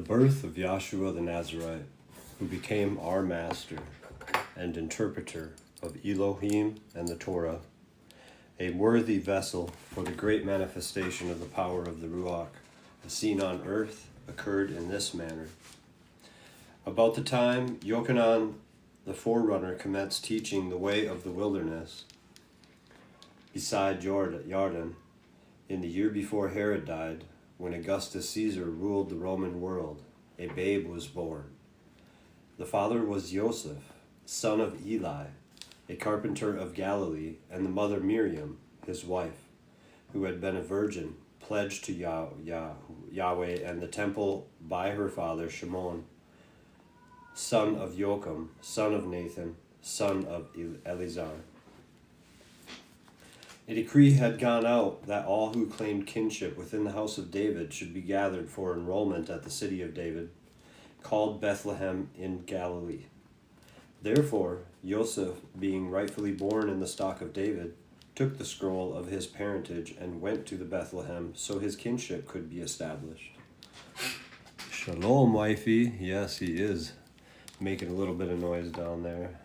birth of Yahshua the Nazarite, who became our master and interpreter of Elohim and the Torah, a worthy vessel for the great manifestation of the power of the Ruach, as seen on earth, occurred in this manner. About the time Yochanan the forerunner commenced teaching the way of the wilderness beside Jordan, in the year before Herod died, when Augustus Caesar ruled the Roman world, a babe was born. The father was Joseph, son of Eli, a carpenter of Galilee, and the mother Miriam, his wife, who had been a virgin, pledged to Yahweh and the temple by her father Shimon, son of Jocham, son of Nathan, son of Eleazar. A decree had gone out that all who claimed kinship within the house of David should be gathered for enrollment at the city of David, called Bethlehem in Galilee. Therefore, Joseph, being rightfully born in the stock of David, took the scroll of his parentage and went to the Bethlehem so his kinship could be established. Shalom, wifey. Yes, he is making a little bit of noise down there.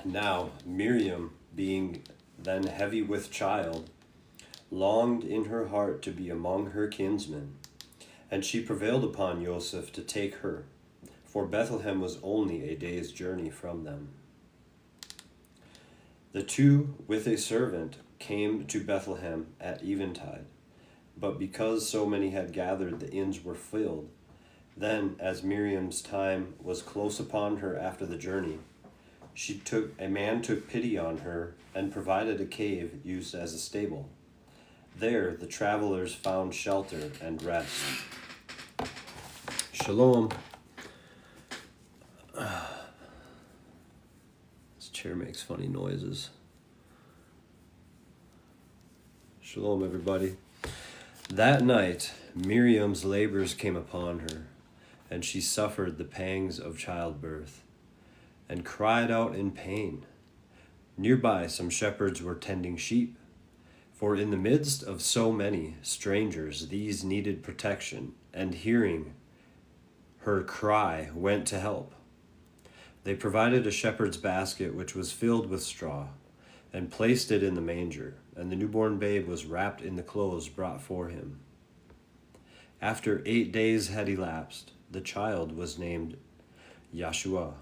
Now, Miriam, being then heavy with child, longed in her heart to be among her kinsmen, and she prevailed upon Joseph to take her, for Bethlehem was only a day's journey from them. The two, with a servant, came to Bethlehem at eventide, but because so many had gathered, the inns were filled. Then, as Miriam's time was close upon her after the journey, a man took pity on her and provided a cave used as a stable. There the travelers found shelter and rest. Shalom. This chair makes funny noises. Shalom, everybody. That night, Miriam's labors came upon her, and she suffered the pangs of childbirth, and cried out in pain. Nearby some shepherds were tending sheep, for in the midst of so many strangers these needed protection, and hearing her cry went to help. They provided a shepherd's basket which was filled with straw, and placed it in the manger, and the newborn babe was wrapped in the clothes brought for him. After 8 days had elapsed, the child was named Yeshua,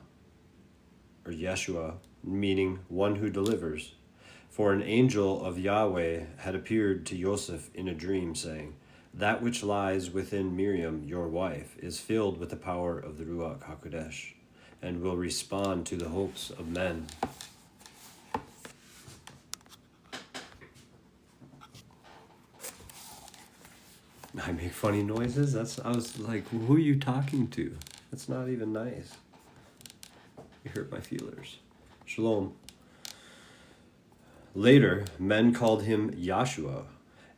meaning one who delivers. For an angel of Yahweh had appeared to Joseph in a dream, saying, "That which lies within Miriam, your wife, is filled with the power of the Ruach HaKodesh, and will respond to the hopes of men." I make funny noises? I was like, who are you talking to? That's not even nice. You hurt my feelers. Shalom. Later, men called him Yahshua,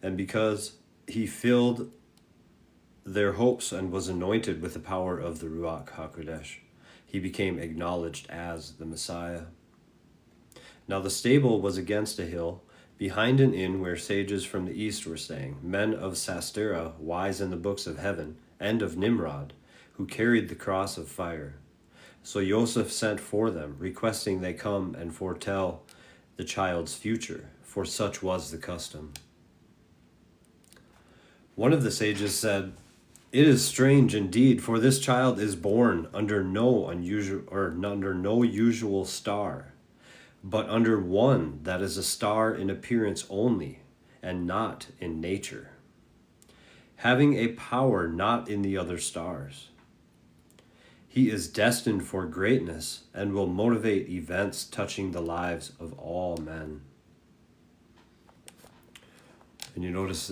and because he filled their hopes and was anointed with the power of the Ruach HaKodesh, he became acknowledged as the Messiah. Now the stable was against a hill, behind an inn where sages from the east were staying, men of Sastera, wise in the books of heaven, and of Nimrod, who carried the cross of fire. So Joseph sent for them, requesting they come and foretell the child's future, for such was the custom. One of the sages said, "It is strange indeed, for this child is born under no usual star, but under one that is a star in appearance only, and not in nature, having a power not in the other stars. He is destined for greatness and will motivate events touching the lives of all men." And you notice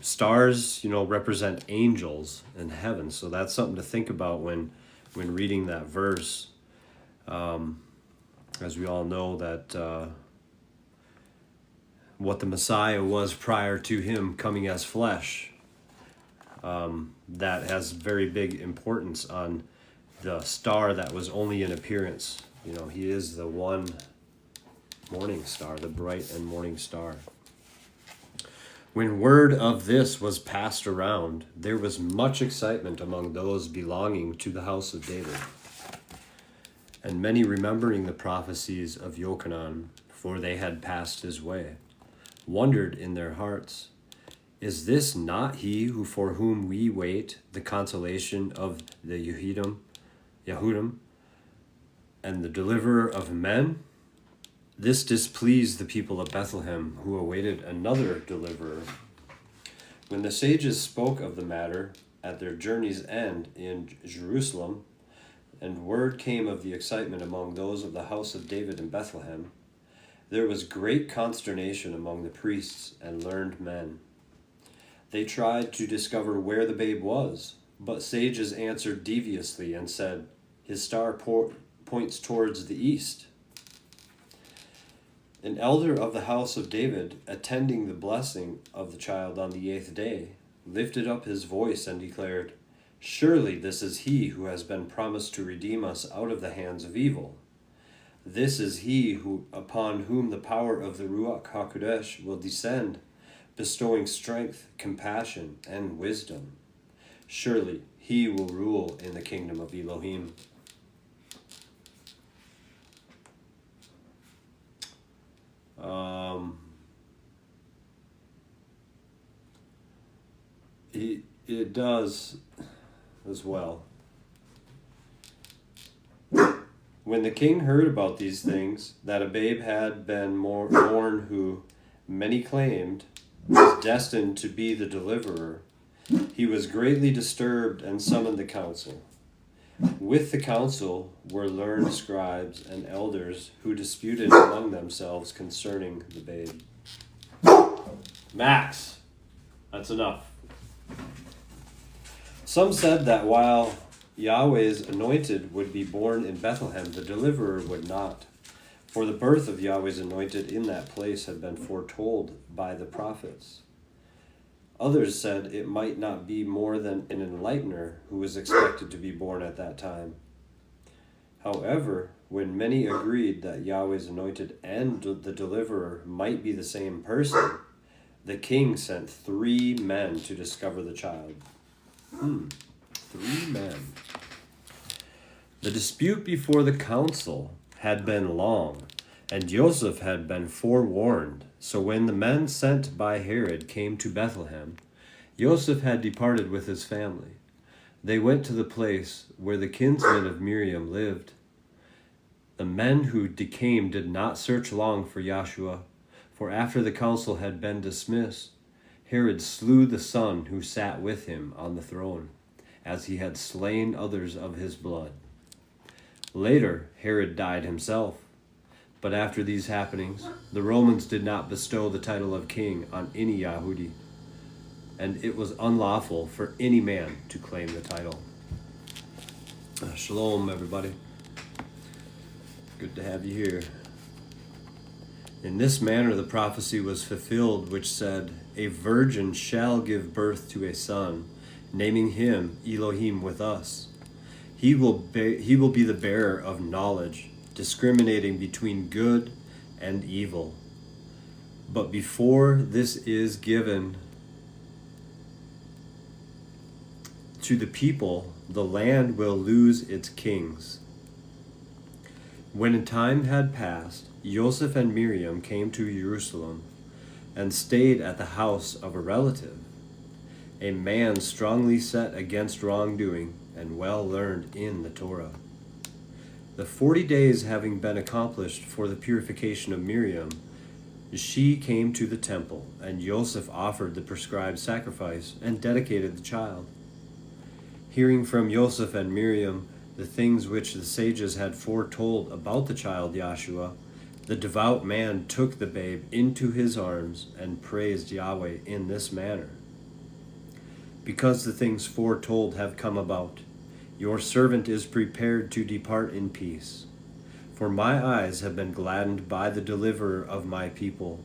stars, represent angels in heaven. So that's something to think about when reading that verse. As we all know that what the Messiah was prior to him coming as flesh, that has very big importance on the star that was only in appearance. He is the one morning star, the bright and morning star. When word of this was passed around, there was much excitement among those belonging to the house of David. And many, remembering the prophecies of Yochanan, for they had passed his way, wondered in their hearts, "Is this not he who for whom we wait the consolation of the Yehudim, and the deliverer of men?" This displeased the people of Bethlehem, who awaited another deliverer. When the sages spoke of the matter at their journey's end in Jerusalem, and word came of the excitement among those of the house of David in Bethlehem, there was great consternation among the priests and learned men. They tried to discover where the babe was, but sages answered deviously and said, "His star points towards the east." An elder of the house of David, attending the blessing of the child on the 8th day, lifted up his voice and declared, "Surely this is he who has been promised to redeem us out of the hands of evil. This is he upon whom the power of the Ruach HaKodesh will descend, bestowing strength, compassion, and wisdom. Surely he will rule in the kingdom of Elohim." It does as well. When the king heard about these things, that a babe had been born who, many claimed, was destined to be the deliverer, he was greatly disturbed and summoned the council. With the council were learned scribes and elders who disputed among themselves concerning the babe. Max, that's enough. Some said that while Yahweh's anointed would be born in Bethlehem, the deliverer would not, for the birth of Yahweh's anointed in that place had been foretold by the prophets. Others said it might not be more than an enlightener who was expected to be born at that time. However, when many agreed that Yahweh's anointed and the deliverer might be the same person, the king sent 3 men to discover the child. 3 men. The dispute before the council had been long, and Joseph had been forewarned. So when the men sent by Herod came to Bethlehem, Joseph had departed with his family. They went to the place where the kinsmen of Miriam lived. The men who came did not search long for Yahshua, for after the council had been dismissed, Herod slew the son who sat with him on the throne, as he had slain others of his blood. Later, Herod died himself. But after these happenings, the Romans did not bestow the title of king on any Yahudi, and it was unlawful for any man to claim the title. Shalom, everybody. Good to have you here. In this manner the prophecy was fulfilled which said, "A virgin shall give birth to a son, naming him Elohim with us. He will be the bearer of knowledge, discriminating between good and evil. But before this is given to the people, the land will lose its kings." When a time had passed, Joseph and Miriam came to Jerusalem and stayed at the house of a relative, a man strongly set against wrongdoing and well learned in the Torah. The 40 days having been accomplished for the purification of Miriam, she came to the temple, and Joseph offered the prescribed sacrifice and dedicated the child. Hearing from Joseph and Miriam the things which the sages had foretold about the child Yahshua, the devout man took the babe into his arms and praised Yahweh in this manner: "Because the things foretold have come about, your servant is prepared to depart in peace. For my eyes have been gladdened by the deliverer of my people,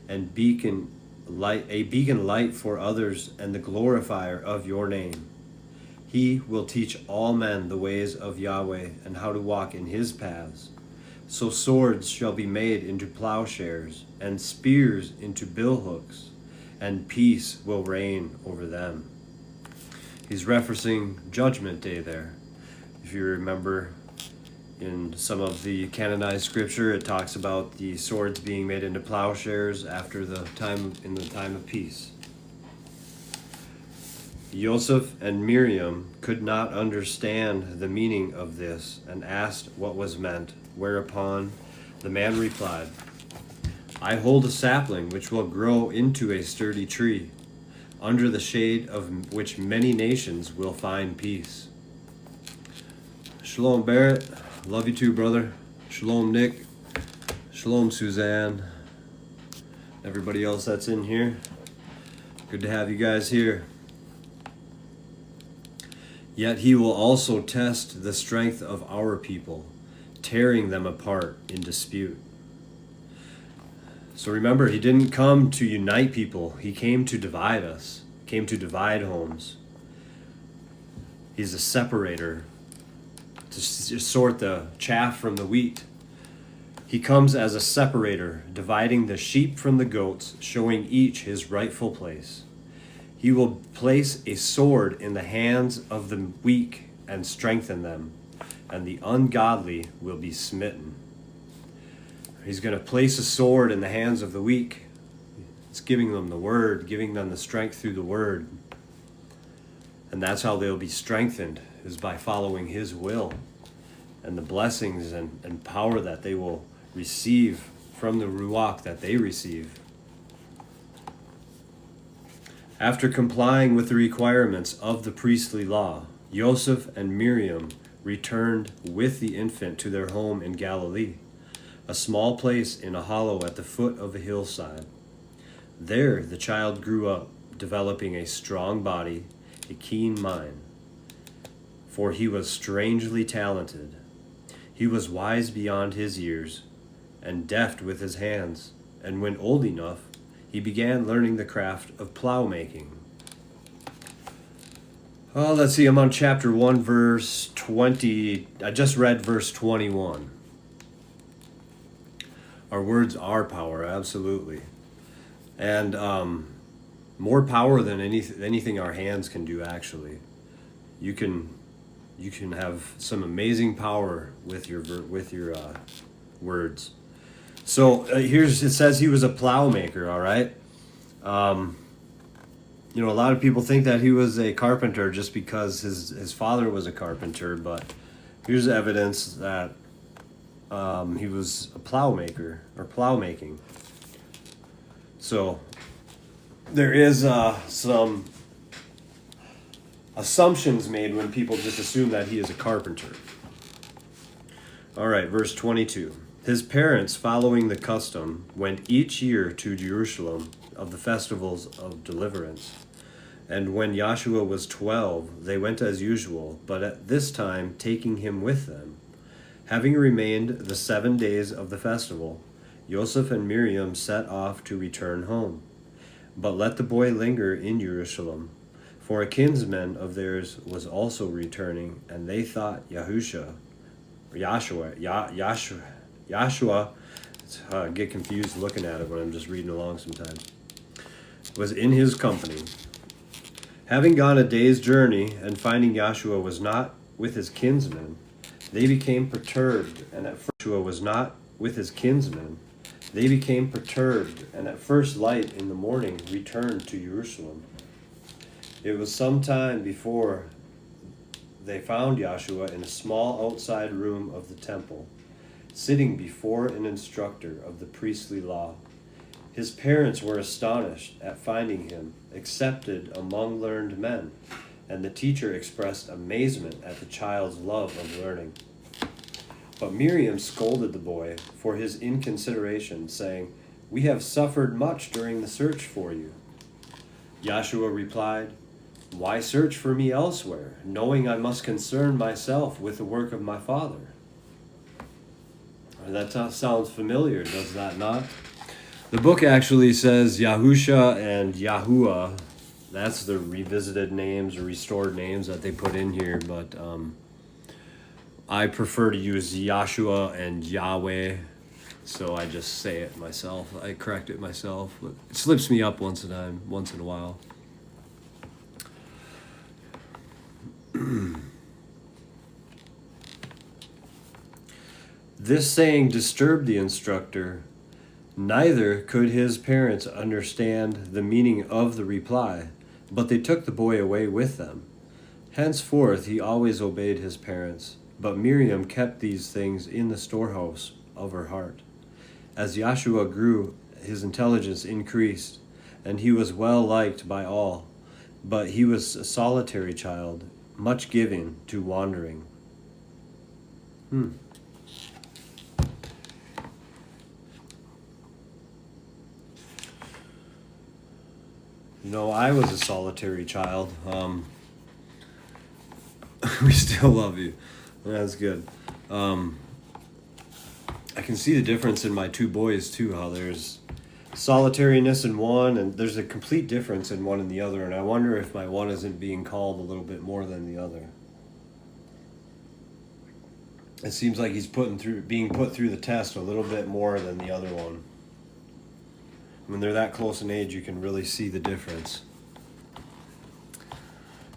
and a beacon light for others, and the glorifier of your name. He will teach all men the ways of Yahweh and how to walk in his paths. So swords shall be made into plowshares, and spears into billhooks, and peace will reign over them. He's referencing Judgment Day there. If you remember, in some of the canonized scripture, it talks about the swords being made into plowshares after the time of peace. Joseph and Miriam could not understand the meaning of this and asked what was meant, whereupon the man replied, I hold a sapling which will grow into a sturdy tree, under the shade of which many nations will find peace. Shalom, Barrett. Love you too, brother. Shalom, Nick. Shalom, Suzanne. Everybody else that's in here. Good to have you guys here. Yet he will also test the strength of our people, tearing them apart in dispute. So remember, he didn't come to unite people. He came to divide us, came to divide homes. He's a separator, to sort the chaff from the wheat. He comes as a separator, dividing the sheep from the goats, showing each his rightful place. He will place a sword in the hands of the weak and strengthen them, and the ungodly will be smitten. He's going to place a sword in the hands of the weak. It's giving them the word, giving them the strength through the word. And that's how they'll be strengthened, is by following his will and the blessings and power that they will receive from the Ruach that they receive. After complying with the requirements of the priestly law, Joseph and Miriam returned with the infant to their home in Galilee, a small place in a hollow at the foot of a hillside. There the child grew up, developing a strong body, a keen mind, for he was strangely talented. He was wise beyond his years, and deft with his hands, and when old enough, he began learning the craft of plow making. Oh, let's see, I'm on chapter 1, verse 20. I just read verse 21. Our words are power, absolutely. And more power than anything our hands can do, actually. You can have some amazing power with your words. So it says he was a plow maker, all right? A lot of people think that he was a carpenter just because his father was a carpenter, but here's evidence that he was a plow maker, or plow making. So there is some assumptions made when people just assume that he is a carpenter. All right, verse 22. His parents, following the custom, went each year to Jerusalem of the festivals of deliverance. And when Joshua was 12, they went as usual, but at this time taking him with them. Having remained the 7 days of the festival, Joseph and Miriam set off to return home. But let the boy linger in Jerusalem, for a kinsman of theirs was also returning, and they thought Joshua, get confused looking at it when I'm just reading along sometimes, was in his company. Having gone a day's journey, and finding Joshua was not with his kinsmen, they became perturbed, and at first Joshua was not with his kinsmen. They became perturbed, and at first light in the morning returned to Jerusalem. It was some time before they found Joshua in a small outside room of the temple, sitting before an instructor of the priestly law. His parents were astonished at finding him accepted among learned men, and the teacher expressed amazement at the child's love of learning. But Miriam scolded the boy for his inconsideration, saying, "We have suffered much during the search for you." Joshua replied, "Why search for me elsewhere, knowing I must concern myself with the work of my father?" That sounds familiar, does that not? The book actually says Yahusha and Yahuwah. That's the revisited names or restored names that they put in here, but I prefer to use Yahshua and Yahweh So I just say it myself. I correct it myself, but it slips me up once in a while. This saying disturbed the instructor. Neither could his parents understand the meaning of the reply, but they took the boy away with them. Henceforth he always obeyed his parents, but Miriam kept these things in the storehouse of her heart. As Yahshua grew, his intelligence increased, and he was well liked by all, but he was a solitary child, much given to wandering. I was a solitary child. We still love you. That's good. I can see the difference in my two boys too, how there's solitariness in one and there's a complete difference in one and the other, and I wonder if my one isn't being called a little bit more than the other. It seems like he's being put through the test a little bit more than the other one. When they're that close in age, you can really see the difference.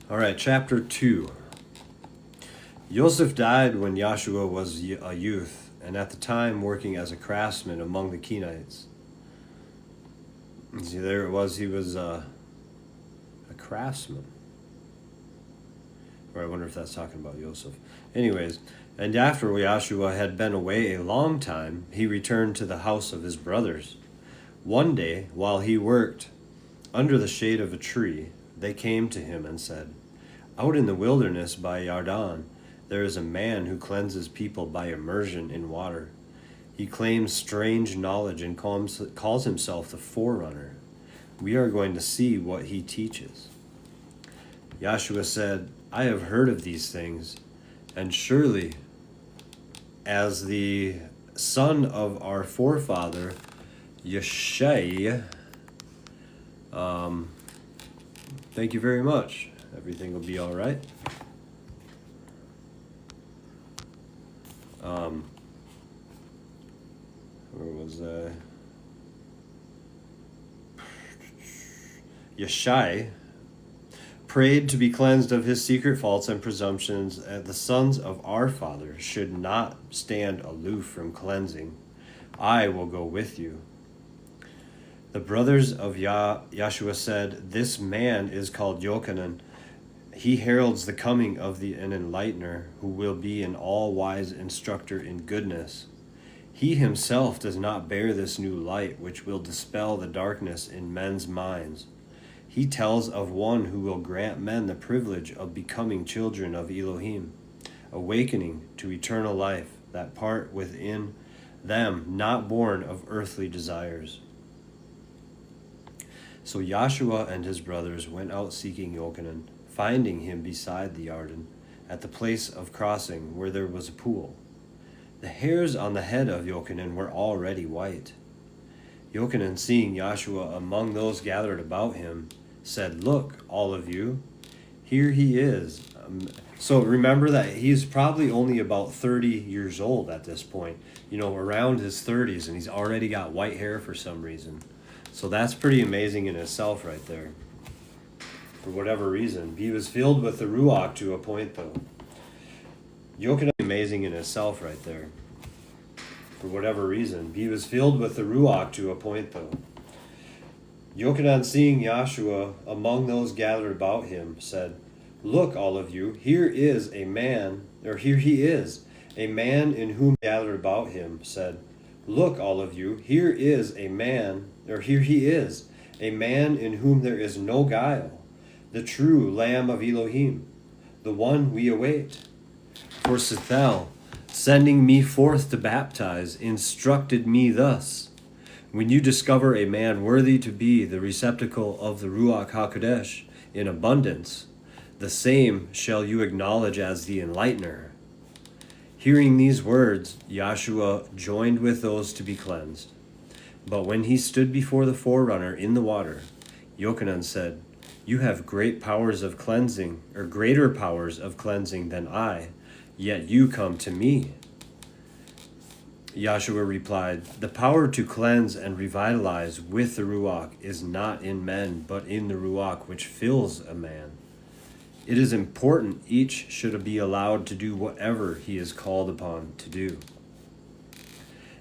All right, chapter 2. Yosef died when Yahshua was a youth, and at the time working as a craftsman among the Kenites. See, there it was, he was a craftsman. Or I wonder if that's talking about Yosef. Anyways, and after Yahshua had been away a long time, he returned to the house of his brothers. One day, while he worked under the shade of a tree, they came to him and said, "Out in the wilderness by Yarden, there is a man who cleanses people by immersion in water. He claims strange knowledge and calls himself the Forerunner. We are going to see what he teaches." Yahshua said, "I have heard of these things, and surely, as the son of our forefather, Yeshai, thank you very much. Everything will be all right. Where was I? Yeshai prayed to be cleansed of his secret faults and presumptions, and the sons of our father should not stand aloof from cleansing. I will go with you." The brothers of Yahshua said, "This man is called Yochanan. He heralds the coming of an enlightener who will be an all-wise instructor in goodness. He himself does not bear this new light which will dispel the darkness in men's minds. He tells of one who will grant men the privilege of becoming children of Elohim, awakening to eternal life, that part within them not born of earthly desires." So Yahshua and his brothers went out seeking Yochanan, finding him beside the Yarden, at the place of crossing where there was a pool. The hairs on the head of Yochanan were already white. Yochanan, seeing Yahshua among those gathered about him, said, "Look, all of you, here he is." So remember that he's probably only about 30 years old at this point, around his 30s, and he's already got white hair for some reason. So that's pretty amazing in itself right there. For whatever reason, he was filled with the Ruach to a point, though. Yochanan, amazing in itself right there. For whatever reason, he was filled with the Ruach to a point, though. Yochanan, seeing Yahshua among those gathered about him, said, "Look, all of you, here he is, a man in whom gathered about him, said, 'Look, all of you, here he is, a man in whom there is no guile, the true Lamb of Elohim, the one we await.' For Sethel, sending me forth to baptize, instructed me thus, 'When you discover a man worthy to be the receptacle of the Ruach HaKodesh in abundance, the same shall you acknowledge as the enlightener.'" Hearing these words, Yahshua joined with those to be cleansed. But when he stood before the Forerunner in the water, Yochanan said, "You have greater powers of cleansing than I, yet you come to me." Yahshua replied, "The power to cleanse and revitalize with the Ruach is not in men, but in the Ruach which fills a man. It is important each should be allowed to do whatever he is called upon to do."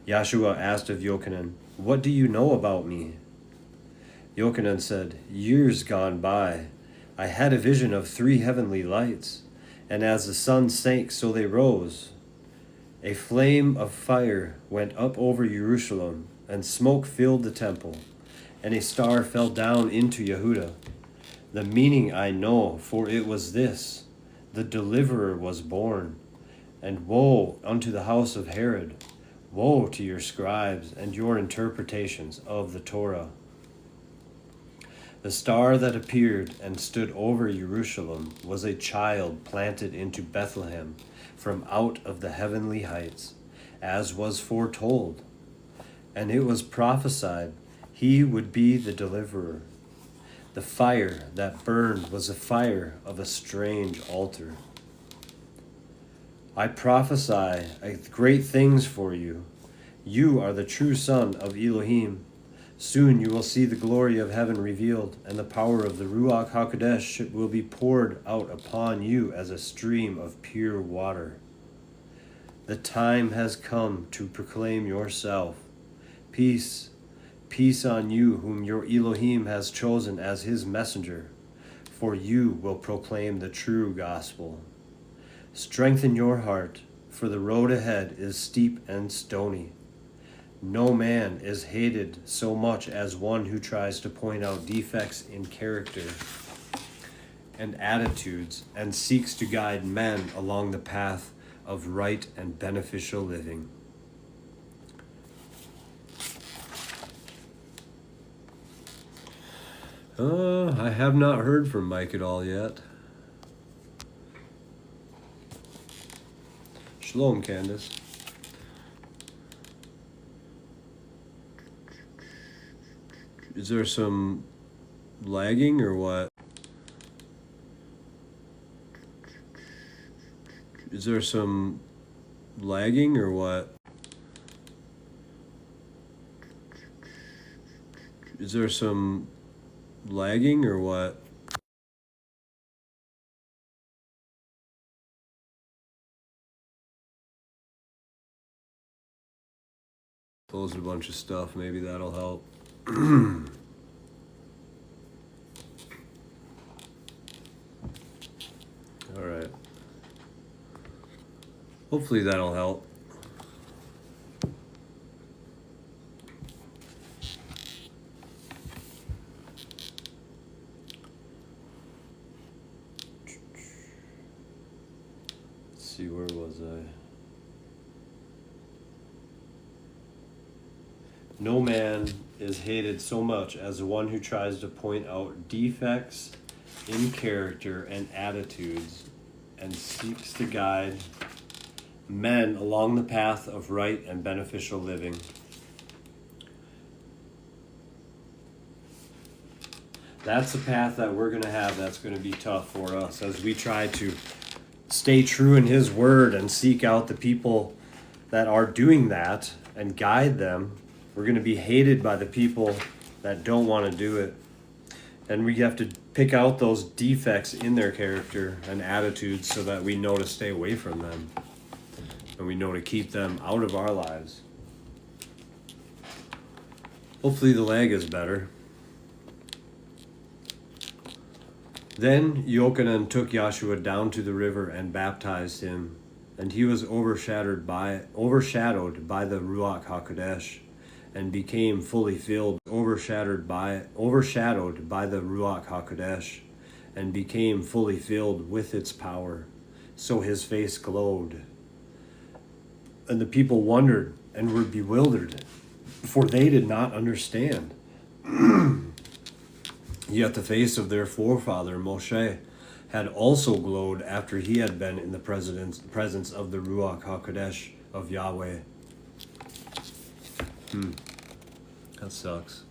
Yahshua asked of Yochanan, "What do you know about me?" Yochanan said, "Years gone by, I had a vision of 3 heavenly lights, and as the sun sank, so they rose. A flame of fire went up over Jerusalem, and smoke filled the temple, and a star fell down into Yehuda. The meaning I know, for it was this: the deliverer was born. And woe unto the house of Herod! Woe to your scribes and your interpretations of the Torah. The star that appeared and stood over Jerusalem was a child planted into Bethlehem from out of the heavenly heights, as was foretold. And it was prophesied he would be the deliverer. The fire that burned was the fire of a strange altar. I prophesy great things for you. You are the true son of Elohim. Soon you will see the glory of heaven revealed, and the power of the Ruach HaKodesh will be poured out upon you as a stream of pure water. The time has come to proclaim yourself. Peace, peace on you whom your Elohim has chosen as his messenger, for you will proclaim the true gospel. Strengthen your heart, for the road ahead is steep and stony. No man is hated so much as one who tries to point out defects in character and attitudes and seeks to guide men along the path of right and beneficial living. I have not heard from Mike at all yet. Shalom, Candace. Is there some lagging or what? Is there some lagging or what? Is there some lagging or what? Closed a bunch of stuff. Maybe that'll help. All right. Hopefully that'll help. Let's see, where was I? No man is hated so much as the one who tries to point out defects in character and attitudes and seeks to guide men along the path of right and beneficial living. That's the path that we're going to have that's going to be tough for us as we try to stay true in his word and seek out the people that are doing that and guide them. We're going to be hated by the people that don't want to do it. And we have to pick out those defects in their character and attitudes so that we know to stay away from them. And we know to keep them out of our lives. Hopefully the lag is better. Then Yochanan took Yahshua down to the river and baptized him, and he was overshadowed by the Ruach HaKodesh, and became fully filled, overshadowed by the Ruach HaKodesh, and became fully filled with its power. So his face glowed. And the people wondered and were bewildered, for they did not understand. Yet the face of their forefather Moshe had also glowed after he had been in the presence of the Ruach HaKodesh of Yahweh. That sucks.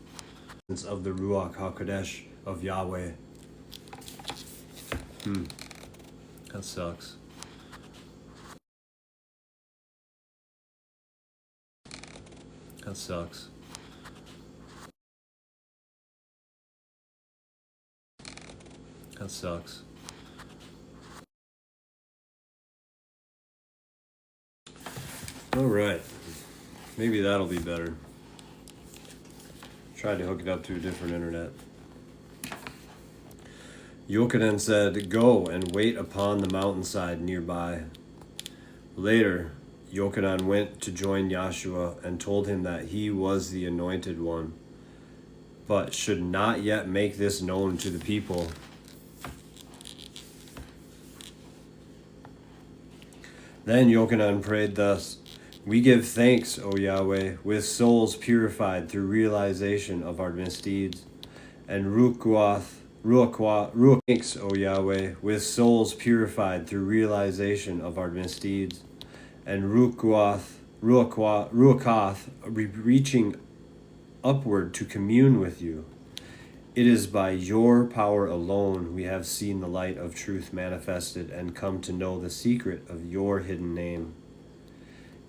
Of the Ruach HaKodesh of Yahweh. That sucks. That sucks. That sucks. All right. Maybe that'll be better. Tried to hook it up to a different internet. Yochanan said, "Go and wait upon the mountainside nearby." Later, Yochanan went to join Yahshua and told him that he was the anointed one, but should not yet make this known to the people. Then Yochanan prayed thus: "We give thanks, O Yahweh, with souls purified through realization of our misdeeds, and thanks, O Yahweh, with souls purified through realization of our misdeeds, and ruachath, reaching upward to commune with you. It is by your power alone we have seen the light of truth manifested and come to know the secret of your hidden name.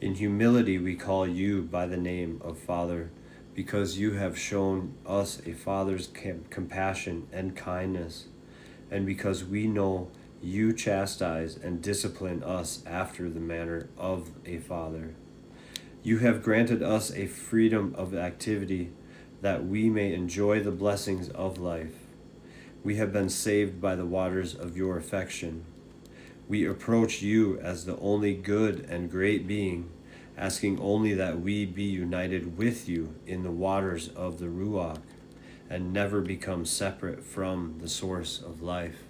In humility we call you by the name of Father, because you have shown us a father's compassion and kindness, and because we know you chastise and discipline us after the manner of a father. You have granted us a freedom of activity that we may enjoy the blessings of life. We have been saved by the waters of your affection. We approach you as the only good and great being, asking only that we be united with you in the waters of the Ruach, and never become separate from the source of life."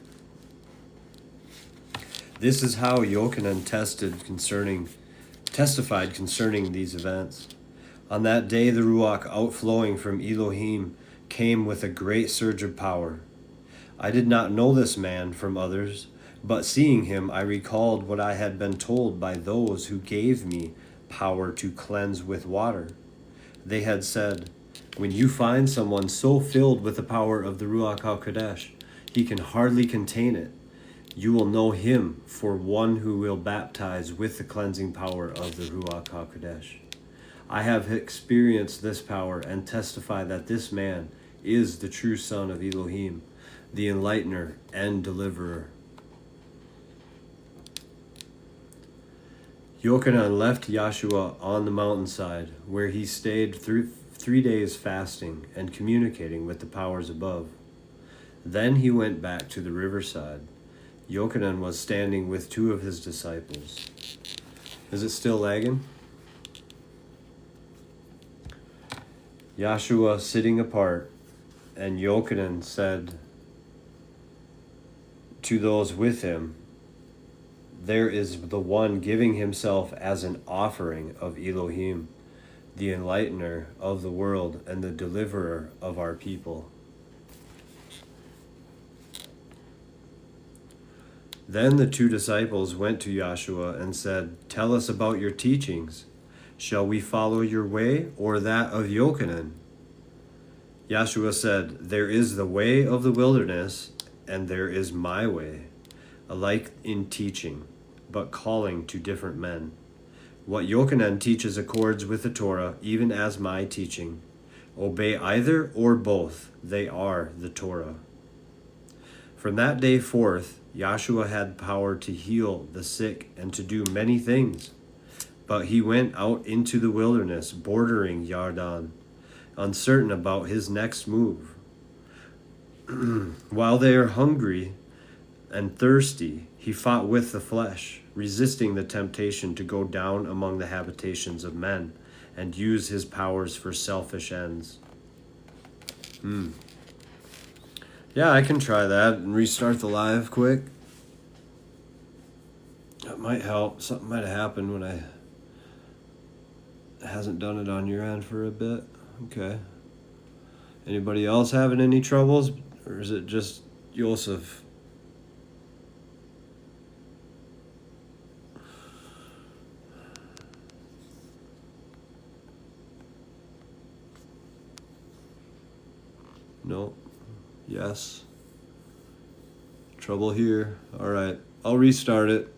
This is how Yochanan testified concerning these events. On that day the Ruach outflowing from Elohim came with a great surge of power. I did not know this man from others, but seeing him I recalled what I had been told by those who gave me power to cleanse with water. They had said, "When you find someone so filled with the power of the Ruach HaKodesh, he can hardly contain it. You will know him for one who will baptize with the cleansing power of the Ruach HaKodesh. I have experienced this power and testify that this man is the true son of Elohim, the enlightener and deliverer." Yochanan left Yahshua on the mountainside, where he stayed through 3 days fasting and communicating with the powers above. Then he went back to the riverside. Yochanan was standing with 2 of his disciples. Is it still lagging? Yahshua sitting apart, and Yochanan said to those with him, "There is the one giving himself as an offering of Elohim, the enlightener of the world and the deliverer of our people." Then the 2 disciples went to Yahshua and said, "Tell us about your teachings. Shall we follow your way or that of Yochanan?" Yahshua said, "There is the way of the wilderness, and there is my way, alike in teaching, but calling to different men. What Yochanan teaches accords with the Torah, even as my teaching. Obey either or both, they are the Torah." From that day forth, Yahshua had power to heal the sick and to do many things. But he went out into the wilderness bordering Yarden, uncertain about his next move. While they are hungry and thirsty, he fought with the flesh, resisting the temptation to go down among the habitations of men and use his powers for selfish ends. Yeah, I can try that and restart the live quick. That might help. Something might have happened when I hasn't done it on your end for a bit. Okay. Anybody else having any troubles? Or is it just Yosef? No. Yes. Trouble here. All right. I'll restart it.